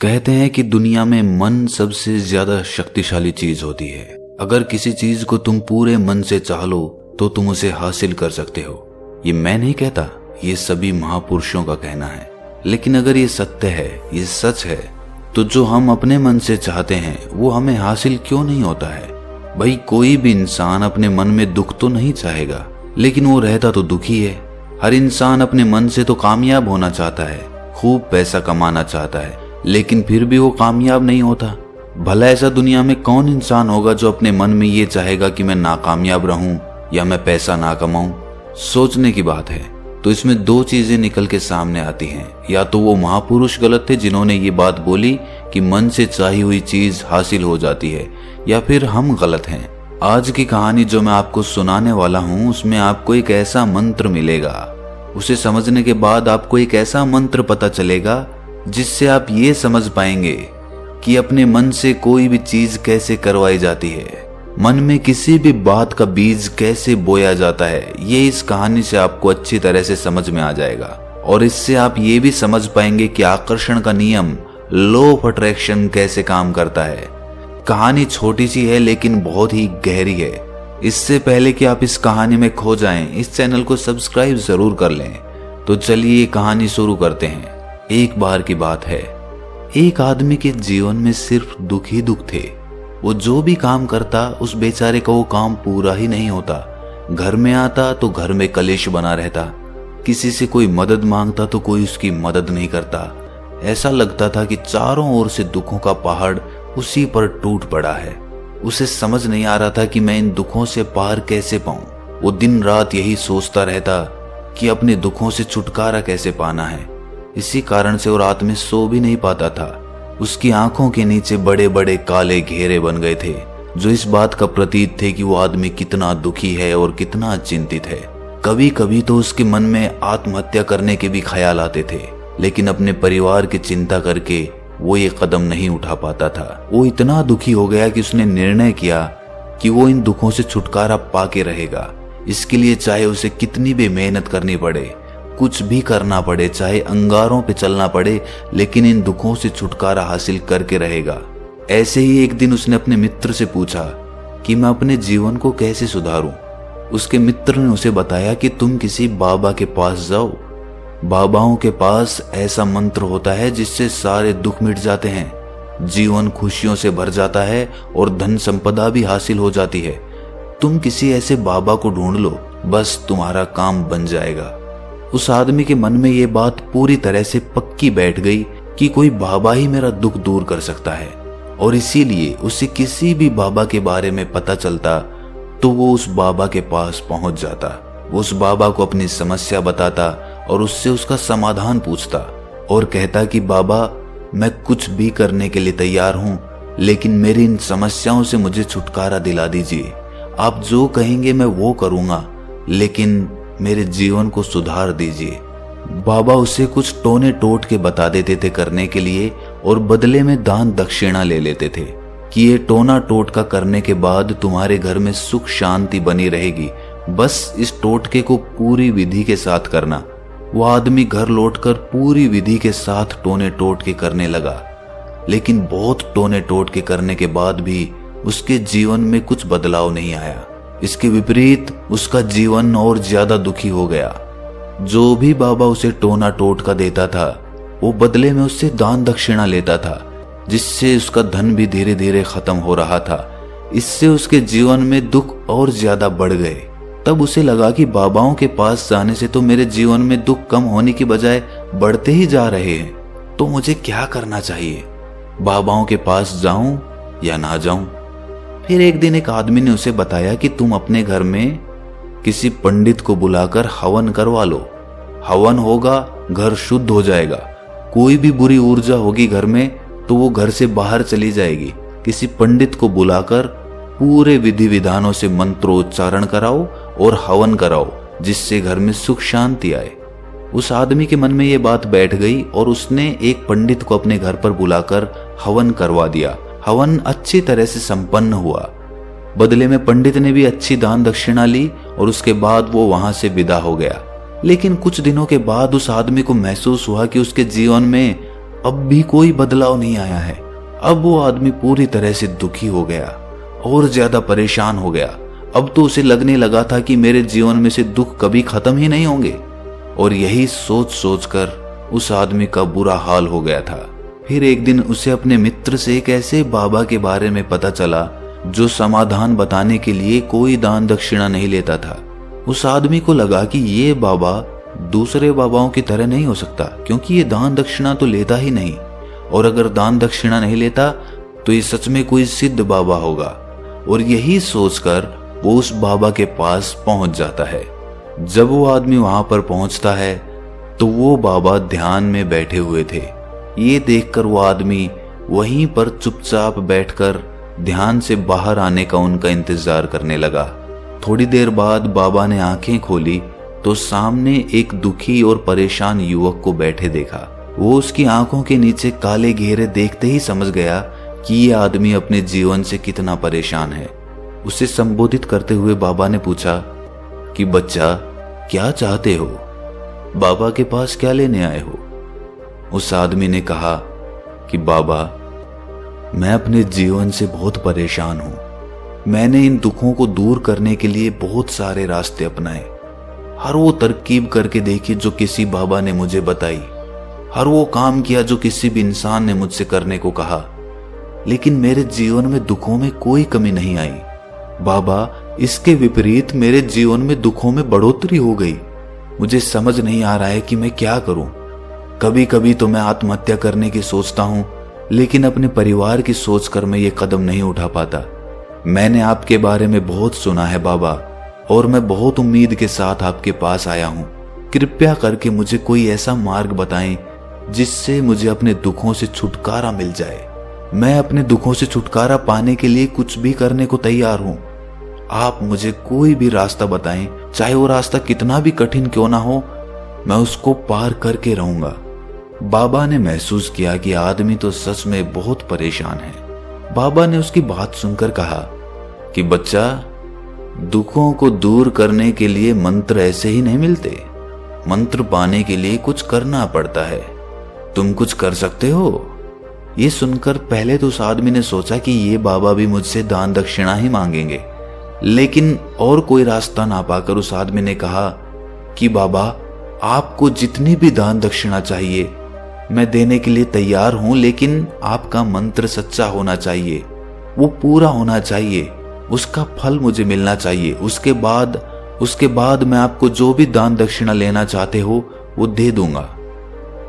कहते हैं कि दुनिया में मन सबसे ज्यादा शक्तिशाली चीज होती है। अगर किसी चीज को तुम पूरे मन से चाह लो तो तुम उसे हासिल कर सकते हो। ये मैं नहीं कहता, ये सभी महापुरुषों का कहना है। लेकिन अगर ये सत्य है, ये सच है, तो जो हम अपने मन से चाहते हैं वो हमें हासिल क्यों नहीं होता है? भाई कोई भी इंसान अपने मन में दुख तो नहीं चाहेगा, लेकिन वो रहता तो दुखी है। हर इंसान अपने मन से तो कामयाब होना चाहता है, खूब पैसा कमाना चाहता है, लेकिन फिर भी वो कामयाब नहीं होता। भला ऐसा दुनिया में कौन इंसान होगा जो अपने मन में ये चाहेगा कि मैं नाकामयाब रहूं या मैं पैसा ना कमाऊं? सोचने की बात है। तो इसमें दो चीजें निकल के सामने आती हैं। या तो वो महापुरुष गलत थे जिन्होंने ये बात बोली कि मन से चाही हुई चीज हासिल हो जाती है, या फिर हम गलत हैं। आज की कहानी जो मैं आपको सुनाने वाला हूं उसमें आपको एक ऐसा मंत्र मिलेगा। उसे समझने के बाद आपको एक ऐसा मंत्र पता चलेगा जिससे आप ये समझ पाएंगे कि अपने मन से कोई भी चीज कैसे करवाई जाती है, मन में किसी भी बात का बीज कैसे बोया जाता है। ये इस कहानी से आपको अच्छी तरह से समझ में आ जाएगा। और इससे आप ये भी समझ पाएंगे कि आकर्षण का नियम, लॉ ऑफ अट्रैक्शन कैसे काम करता है। कहानी छोटी सी है लेकिन बहुत ही गहरी है। इससे पहले कि आप इस कहानी में खो जाएं, इस चैनल को सब्सक्राइब जरूर कर लें। तो चलिए कहानी शुरू करते हैं। एक बार की बात है, एक आदमी के जीवन में सिर्फ दुख ही दुख थे। वो जो भी काम करता उस बेचारे का वो काम पूरा ही नहीं होता। घर में आता तो घर में कलेश बना रहता, किसी से कोई मदद मांगता तो कोई उसकी मदद नहीं करता। ऐसा लगता था कि चारों ओर से दुखों का पहाड़ उसी पर टूट पड़ा है। उसे समझ नहीं आ रहा था कि मैं इन दुखों से पार कैसे पाऊं। वो दिन रात यही सोचता रहता कि अपने दुखों से छुटकारा कैसे पाना है। इसी कारण से वो रात में सो भी नहीं पाता था। उसकी आंखों के नीचे बड़े बड़े काले घेरे बन गए थे, जो इस बात का प्रतीक थे कि वो आदमी कितना दुखी है और कितना चिंतित है। कभी कभी तो उसके मन में आत्महत्या करने के भी ख्याल आते थे, लेकिन अपने परिवार की चिंता करके वो ये कदम नहीं उठा पाता था। वो इतना दुखी हो गया कि उसने निर्णय किया कि वो इन दुखों से छुटकारा पाके रहेगा। इसके लिए चाहे उसे कितनी भी मेहनत करनी पड़े, कुछ भी करना पड़े, चाहे अंगारों पे चलना पड़े, लेकिन इन दुखों से छुटकारा हासिल करके रहेगा। ऐसे ही एक दिन उसने अपने मित्र से पूछा कि मैं अपने जीवन को कैसे सुधारूं। उसके मित्र ने उसे बताया कि तुम किसी बाबा के पास जाओ। बाबाओं के पास ऐसा मंत्र होता है जिससे सारे दुख मिट जाते हैं, जीवन खुशियों से भर जाता है और धन संपदा भी हासिल हो जाती है। तुम किसी ऐसे बाबा को ढूंढ लो, बस तुम्हारा काम बन जाएगा। उस आदमी के मन में ये बात पूरी तरह से पक्की बैठ गई कि कोई बाबा ही मेरा दुख दूर कर सकता है, और इसीलिए उसे किसी भी बाबा के बारे में पता चलता तो वो उस बाबा के पास पहुंच जाता। वो उस बाबा को अपनी समस्या बताता और उससे उसका समाधान पूछता और कहता कि बाबा मैं कुछ भी करने के लिए तैयार हूं, लेकिन मेरी इन समस्याओं से मुझे छुटकारा दिला दीजिए। आप जो कहेंगे मैं वो करूंगा, लेकिन मेरे जीवन को सुधार दीजिए। बाबा उसे कुछ टोने टोट के बता देते थे करने के लिए, और बदले में दान दक्षिणा ले लेते थे कि ये टोना टोटका करने के बाद तुम्हारे घर में सुख शांति बनी रहेगी, बस इस टोटके को पूरी विधि के साथ करना। वो आदमी घर लौटकर पूरी विधि के साथ टोने टोटके करने लगा, लेकिन बहुत टोने टोटके करने के बाद भी उसके जीवन में कुछ बदलाव नहीं आया। इसके विपरीत उसका जीवन और ज्यादा दुखी हो गया। जो भी बाबा उसे टोना टोटका देता था वो बदले में उससे दान दक्षिणा लेता था, जिससे उसका धन भी धीरे धीरे खत्म हो रहा था। इससे उसके जीवन में दुख और ज्यादा बढ़ गए। तब उसे लगा कि बाबाओं के पास जाने से तो मेरे जीवन में दुख कम होने की बजाय बढ़ते ही जा रहे हैं, तो मुझे क्या करना चाहिए? बाबाओं के पास जाऊं या ना जाऊं? फिर एक दिन एक आदमी ने उसे बताया कि तुम अपने घर में किसी पंडित को बुलाकर हवन करवा लो। हवन होगा, घर शुद्ध हो जाएगा। कोई भी बुरी ऊर्जा होगी घर में तो वो घर से बाहर चली जाएगी। किसी पंडित को बुलाकर पूरे विधि विधानों से मंत्रोच्चारण कराओ और हवन कराओ, जिससे घर में सुख शांति आए। उस आदमी के मन में ये बात बैठ गई और उसने एक पंडित को अपने घर पर बुलाकर हवन करवा दिया। हवन अच्छी तरह से संपन्न हुआ। बदले में पंडित ने भी अच्छी दान दक्षिणा ली और उसके बाद वो वहां से विदा हो गया। लेकिन कुछ दिनों के बाद उस आदमी को महसूस हुआ कि उसके जीवन में अब भी कोई बदलाव नहीं आया है। अब वो आदमी पूरी तरह से दुखी हो गया और ज्यादा परेशान हो गया। अब तो उसे लगने लगा था कि मेरे जीवन में से दुख कभी खत्म ही नहीं होंगे। और यही सोच सोच कर उस आदमी का बुरा हाल हो गया था। फिर एक दिन उसे अपने मित्र से एक ऐसे बाबा के बारे में पता चला जो समाधान बताने के लिए कोई दान दक्षिणा नहीं लेता था। उस आदमी को लगा कि ये बाबा दूसरे बाबाओं की तरह नहीं हो सकता, क्योंकि ये दान दक्षिणा तो लेता ही नहीं, और अगर दान दक्षिणा नहीं लेता तो ये सच में कोई सिद्ध बाबा होगा। और यही सोचकर वो उस बाबा के पास पहुंच जाता है। जब वो आदमी वहां पर पहुंचता है तो वो बाबा ध्यान में बैठे हुए थे। ये देखकर वो आदमी वहीं पर चुपचाप बैठकर ध्यान से बाहर आने का उनका इंतजार करने लगा। थोड़ी देर बाद बाबा ने आंखें खोली तो सामने एक दुखी और परेशान युवक को बैठे देखा। वो उसकी आंखों के नीचे काले घेरे देखते ही समझ गया कि ये आदमी अपने जीवन से कितना परेशान है। उसे संबोधित करते हुए बाबा ने पूछा कि बच्चा, क्या चाहते हो? बाबा के पास क्या लेने आए हो? उस आदमी ने कहा कि बाबा, मैं अपने जीवन से बहुत परेशान हूं। मैंने इन दुखों को दूर करने के लिए बहुत सारे रास्ते अपनाए, हर वो तरकीब करके देखी जो किसी बाबा ने मुझे बताई, हर वो काम किया जो किसी भी इंसान ने मुझसे करने को कहा, लेकिन मेरे जीवन में दुखों में कोई कमी नहीं आई। बाबा, इसके विपरीत मेरे जीवन में दुखों में बढ़ोतरी हो गई। मुझे समझ नहीं आ रहा है कि मैं क्या करूं। कभी कभी तो मैं आत्महत्या करने की सोचता हूं, लेकिन अपने परिवार की सोचकर मैं ये कदम नहीं उठा पाता। मैंने आपके बारे में बहुत सुना है बाबा, और मैं बहुत उम्मीद के साथ आपके पास आया हूं। कृपया करके मुझे कोई ऐसा मार्ग बताएं जिससे मुझे अपने दुखों से छुटकारा मिल जाए। मैं अपने दुखों से छुटकारा पाने के लिए कुछ भी करने को तैयार हूं। आप मुझे कोई भी रास्ता बताएं, चाहे वो रास्ता कितना भी कठिन क्यों ना हो, मैं उसको पार करके रहूंगा। बाबा ने महसूस किया कि आदमी तो सच में बहुत परेशान है। बाबा ने उसकी बात सुनकर कहा कि बच्चा, दुखों को दूर करने के लिए मंत्र ऐसे ही नहीं मिलते। मंत्र पाने के लिए कुछ करना पड़ता है। तुम कुछ कर सकते हो? ये सुनकर पहले तो उस आदमी ने सोचा कि ये बाबा भी मुझसे दान दक्षिणा ही मांगेंगे, लेकिन और कोई रास्ता ना पाकर उस आदमी ने कहा कि बाबा, आपको जितनी भी दान दक्षिणा चाहिए मैं देने के लिए तैयार हूं, लेकिन आपका मंत्र सच्चा होना चाहिए, वो पूरा होना चाहिए, उसका फल मुझे मिलना चाहिए। उसके बाद मैं आपको जो भी दान दक्षिणा लेना चाहते हो वो दे दूंगा।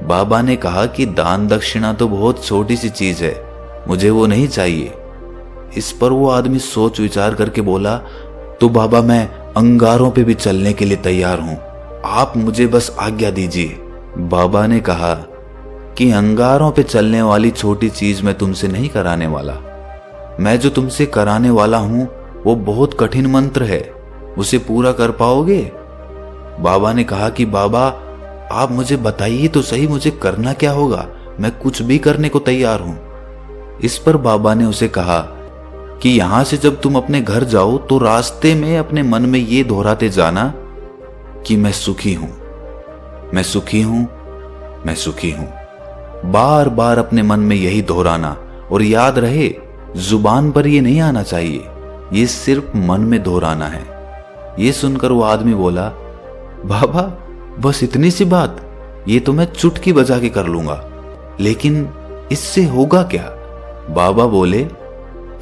बाबा ने कहा कि दान दक्षिणा तो बहुत छोटी सी चीज है, मुझे वो नहीं चाहिए। इस पर वो आदमी सोच विचार करके बोला, तो बाबा, मैं अंगारों पे भी चलने के लिए तैयार हूं, आप मुझे बस आज्ञा दीजिए। बाबा ने कहा कि अंगारों पे चलने वाली छोटी चीज मैं तुमसे नहीं कराने वाला। मैं जो तुमसे कराने वाला हूं वो बहुत कठिन मंत्र है, उसे पूरा कर पाओगे? बाबा ने कहा कि बाबा, आप मुझे बताइए तो सही, मुझे करना क्या होगा, मैं कुछ भी करने को तैयार हूं। इस पर बाबा ने उसे कहा कि यहां से जब तुम अपने घर जाओ तो रास्ते में अपने मन में ये दोहराते जाना कि मैं सुखी हूं, मैं सुखी हूं, मैं सुखी हूं। बार बार अपने मन में यही दोहराना, और याद रहे जुबान पर ये नहीं आना चाहिए, ये सिर्फ मन में दोहराना है। ये सुनकर वो आदमी बोला, बाबा, बस इतनी सी बात, ये तो मैं चुटकी बजा के कर लूंगा, लेकिन इससे होगा क्या? बाबा बोले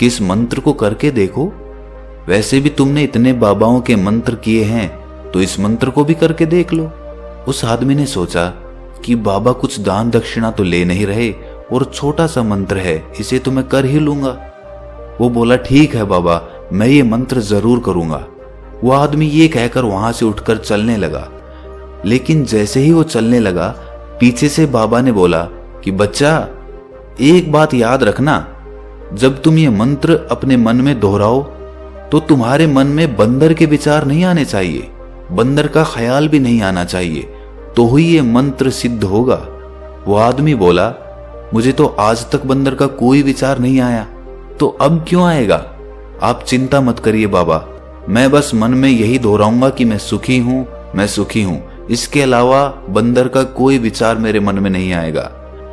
कि इस मंत्र को करके देखो, वैसे भी तुमने इतने बाबाओं के मंत्र किए हैं तो इस मंत्र को भी करके देख लो। उस आदमी ने सोचा कि बाबा कुछ दान दक्षिणा तो ले नहीं रहे और छोटा सा मंत्र है, इसे तो मैं कर ही लूंगा। वो बोला, ठीक है बाबा, मैं ये मंत्र जरूर करूंगा। वो आदमी ये कहकर वहां से उठकर चलने लगा, लेकिन जैसे ही वो चलने लगा, पीछे से बाबा ने बोला कि बच्चा, एक बात याद रखना, जब तुम ये मंत्र अपने मन में दोहराओ तो तुम्हारे मन में बंदर के विचार नहीं आने चाहिए, बंदर का ख्याल भी नहीं आना चाहिए, तो ही ये मंत्र सिद्ध होगा। वो आदमी बोला, मुझे तो आज तक बंदर का कोई विचार नहीं आया, तो अब क्यों आएगा? आप चिंता मत करिए बाबा, मैं बस मन में यही दोहराऊंगा कि मैं सुखी हूं, मैं सुखी हूं। इसके अलावा बंदर का कोई विचार मेरे मन में नहीं आएगा।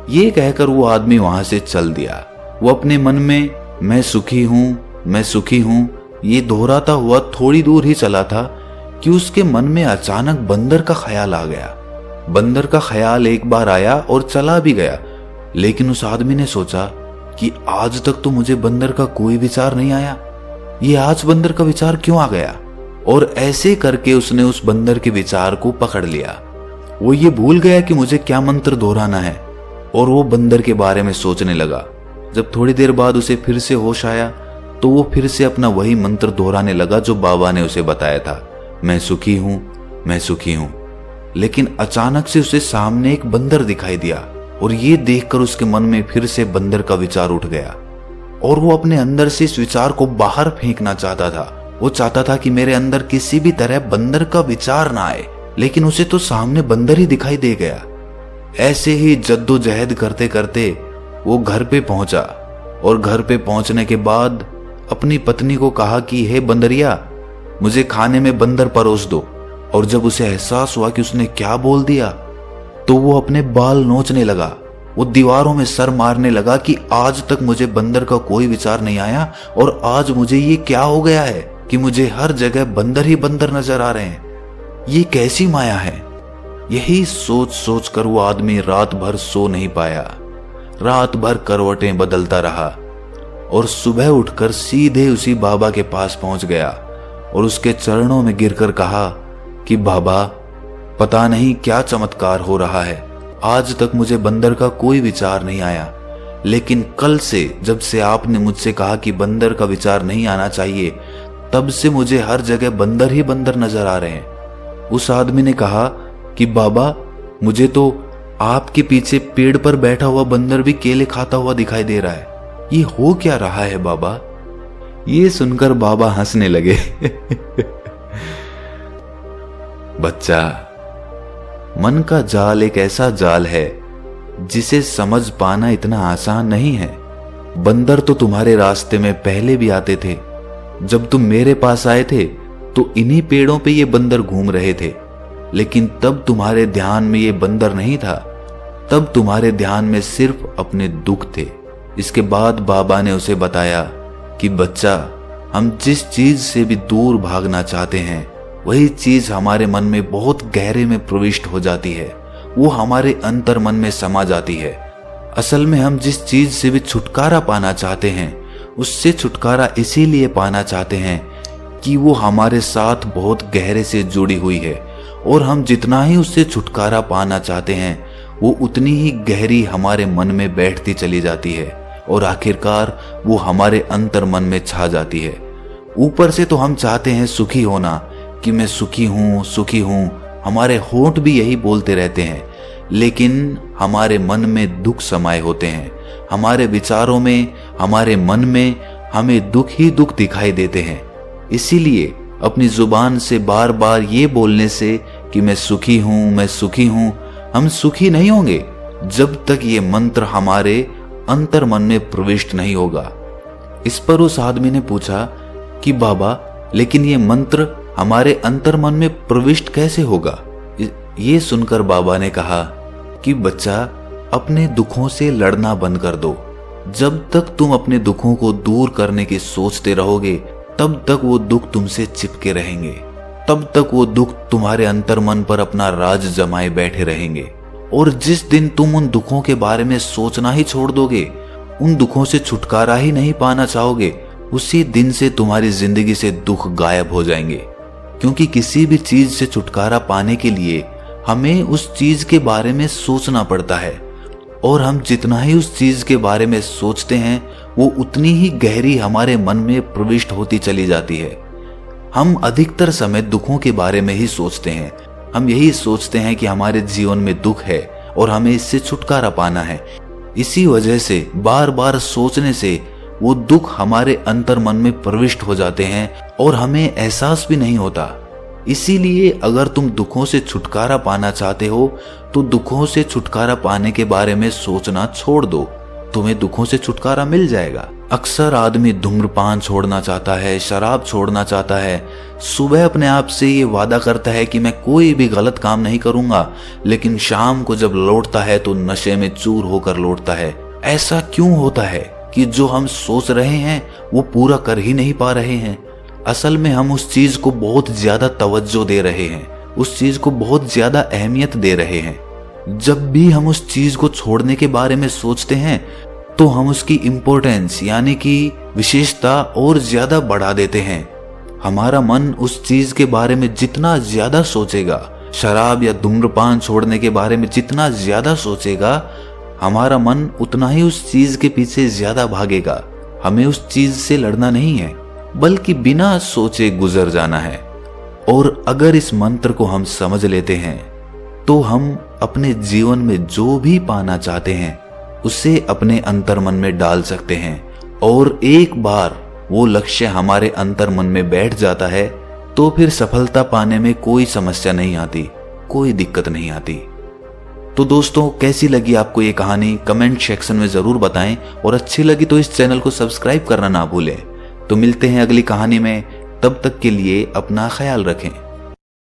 ये कहकर वो आदमी वहां से चल दिया। वो अपने मन में मैं सुखी हूं, मैं सुखी हूं ये दोहराता हुआ थोड़ी दूर ही चला था कि उसके मन में अचानक बंदर का ख्याल आ गया। बंदर का ख्याल एक बार आया और चला भी गया, लेकिन उस आदमी ने सोचा कि आज तक तो मुझे बंदर का कोई विचार नहीं आया, ये आज बंदर का विचार क्यों आ गया। और ऐसे करके उसने उस बंदर के विचार को पकड़ लिया। वो ये भूल गया कि मुझे क्या मंत्र दोहराना है और वो बंदर के बारे में सोचने लगा। जब थोड़ी देर बाद उसे फिर से होश आया तो वो फिर से अपना वही मंत्र दोहराने लगा जो बाबा ने उसे बताया था, मैं सुखी हूं, मैं सुखी हूं। लेकिन अचानक से उसे सामने एक बंदर दिखाई दिया और ये देखकर उसके मन में फिर से बंदर का विचार उठ गया और वो अपने अंदर से इस विचार को बाहर फेंकना चाहता था। वो चाहता था कि मेरे अंदर किसी भी तरह बंदर का विचार ना आए, लेकिन उसे तो सामने बंदर ही दिखाई दे गया। ऐसे ही जद्दोजहद करते करते वो घर पे पहुंचा और घर पे पहुंचने के बाद अपनी पत्नी को कहा कि हे बंदरिया, मुझे खाने में बंदर परोस दो। और जब उसे एहसास हुआ कि उसने क्या बोल दिया तो वो अपने बाल नोचने लगा। वो दीवारों में सर मारने लगा कि आज तक मुझे बंदर का कोई विचार नहीं आया और आज मुझे ये क्या हो गया है कि मुझे हर जगह बंदर ही बंदर नजर आ रहे हैं, ये कैसी माया है। यही सोच सोच कर वो आदमी रात भर सो नहीं पाया। रात भर करवटें बदलता रहा और सुबह उठकर सीधे उसी बाबा के पास पहुंच गया और उसके चरणों में गिरकर कहा कि बाबा, पता नहीं क्या चमत्कार हो रहा है, आज तक मुझे बंदर का कोई विचार नहीं आया, लेकिन कल से जब से आपने मुझसे कहा कि बंदर का विचार नहीं आना चाहिए, तब से मुझे हर जगह बंदर ही बंदर नजर आ रहे हैं। उस आदमी ने कहा कि बाबा, मुझे तो आपके पीछे पेड़ पर बैठा हुआ बंदर भी केले खाता हुआ दिखाई दे रहा है, ये हो क्या रहा है बाबा। ये सुनकर बाबा हंसने लगे। बच्चा, मन का जाल एक ऐसा जाल है जिसे समझ पाना इतना आसान नहीं है। बंदर तो तुम्हारे रास्ते में पहले भी आते थे। जब तुम मेरे पास आए थे तो इन्हीं पेड़ों पे ये बंदर घूम रहे थे, लेकिन तब तुम्हारे ध्यान में ये बंदर नहीं था, तब तुम्हारे ध्यान में सिर्फ अपने दुख थे। इसके बाद बाबा ने उसे बताया कि बच्चा, हम जिस चीज से भी दूर भागना चाहते हैं वही चीज हमारे मन में बहुत गहरे में प्रविष्ट हो जाती है, वो हमारे अंतर मन में समा जाती है। असल में हम जिस चीज से भी छुटकारा पाना चाहते हैं उससे छुटकारा इसीलिए पाना चाहते हैं कि वो हमारे साथ बहुत गहरे से जुड़ी हुई है, और हम जितना ही उससे छुटकारा पाना चाहते हैं वो उतनी ही गहरी हमारे मन में बैठती चली जाती है और आखिरकार वो हमारे अंतर मन में छा जाती है। ऊपर से तो हम चाहते हैं सुखी होना कि मैं सुखी हूं, सुखी हूं, हमारे होंठ भी यही बोलते रहते हैं, लेकिन हमारे मन में दुख समाये होते हैं। हमारे विचारों में, हमारे मन में हमें दुख ही दुख दिखाई देते हैं। इसीलिए अपनी जुबान से बार बार ये बोलने से कि मैं सुखी हूं, मैं सुखी हूं, हम सुखी नहीं होंगे जब तक ये मंत्र हमारे अंतर मन में प्रविष्ट नहीं होगा। इस पर उस आदमी ने पूछा कि बाबा, लेकिन ये मंत्र हमारे अंतर मन में प्रविष्ट कैसे होगा। ये सुनकर बाबा ने कहा कि बच्चा, अपने दुखों से लड़ना बंद कर दो। जब तक तुम अपने दुखों को दूर करने की सोचते रहोगे तब तक वो दुख तुमसे चिपके रहेंगे, तब तक वो दुख तुम्हारे अंतर मन पर अपना राज जमाए बैठे रहेंगे। और जिस दिन तुम उन दुखों के बारे में सोचना ही छोड़ दोगे, उन दुखों से छुटकारा ही नहीं पाना चाहोगे, उसी दिन से तुम्हारी जिंदगी से दुख गायब हो जाएंगे। क्योंकि किसी भी चीज से छुटकारा पाने के लिए हमें उस चीज के बारे में सोचना पड़ता है, और हम जितना ही उस चीज के बारे में सोचते हैं वो उतनी ही गहरी हमारे मन में प्रविष्ट होती चली जाती है। हम अधिकतर समय दुखों के बारे में ही सोचते हैं। हम यही सोचते हैं कि हमारे जीवन में दुख है और हमें इससे छुटकारा पाना है। इसी वजह से बार बार सोचने से वो दुख हमारे अंतर मन में प्रविष्ट हो जाते हैं और हमें एहसास भी नहीं होता। इसीलिए अगर तुम दुखों से छुटकारा पाना चाहते हो तो दुखों से छुटकारा पाने के बारे में सोचना छोड़ दो, तुम्हें दुखों से छुटकारा मिल जाएगा। अक्सर आदमी धूम्रपान छोड़ना चाहता है, शराब छोड़ना चाहता है, सुबह अपने आप से ये वादा करता है कि मैं कोई भी गलत काम नहीं करूंगा, लेकिन शाम को जब लौटता है तो नशे में चूर होकर लौटता है। ऐसा क्यों होता है कि जो हम सोच रहे हैं वो पूरा कर ही नहीं पा रहे हैं? असल में हम उस चीज को बहुत ज्यादा तवज्जो दे रहे हैं, उस चीज को बहुत ज्यादा अहमियत दे रहे हैं। जब भी हम उस चीज को छोड़ने के बारे में सोचते हैं तो हम उसकी इम्पोर्टेंस यानी कि विशेषता और ज्यादा बढ़ा देते हैं। हमारा मन उस चीज के बारे में जितना ज्यादा सोचेगा, शराब या धूम्रपान छोड़ने के बारे में जितना ज्यादा सोचेगा, हमारा मन उतना ही उस चीज के पीछे ज्यादा भागेगा। हमें उस चीज से लड़ना नहीं है, बल्कि बिना सोचे गुजर जाना है। और अगर इस मंत्र को हम समझ लेते हैं तो हम अपने जीवन में जो भी पाना चाहते हैं उसे अपने अंतर मन में डाल सकते हैं। और एक बार वो लक्ष्य हमारे अंतर मन में बैठ जाता है तो फिर सफलता पाने में कोई समस्या नहीं आती, कोई दिक्कत नहीं आती। तो दोस्तों, कैसी लगी आपको ये कहानी कमेंट सेक्शन में जरूर बताएं, और अच्छी लगी तो इस चैनल को सब्सक्राइब करना ना भूलें। तो मिलते हैं अगली कहानी में, तब तक के लिए अपना ख्याल रखें।